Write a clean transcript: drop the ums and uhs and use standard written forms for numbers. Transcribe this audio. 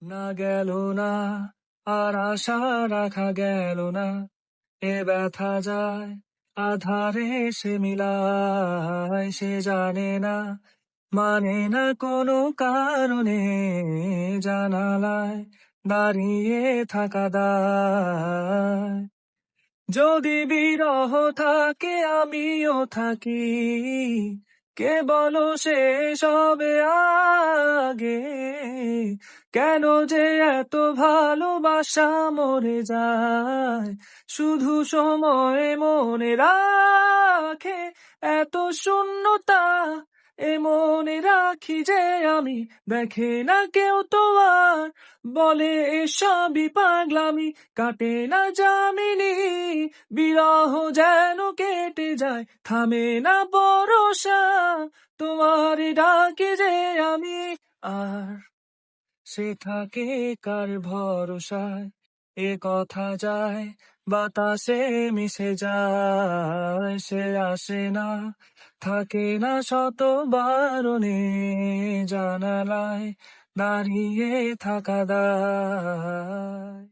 না গেল না, আর আশা রাখা গেল না, এ ব্যথা যায় আধারে সে মিলায়, সে জানে না মানে না কোনো কারণে, জানালায় দাঁড়িয়ে থাকা দায়। যদি বিরহ থাকে আমিও থাকি, কে বলো শেষ হবে আগে? কেন যে এত ভালোবাসা মরে যায়, শুধু সময় মনে রাখে এত শূন্যতা। এ মনে রাখি যে আমি, দেখে না কেউ তো আর, বলে এসবই পাগলামি, কাটে না যামিনী। বিরহ যেন কেটে যায়, থামে না বরষা, তোমার ডাকে যে আমি। আর সে থাকে কার ভরসায়, এ কথা যায় বাতাসে মিশে যায়, সে আসে না, থাকে না শত বারণে, জানালায় দাঁড়িয়ে থাকা দায়।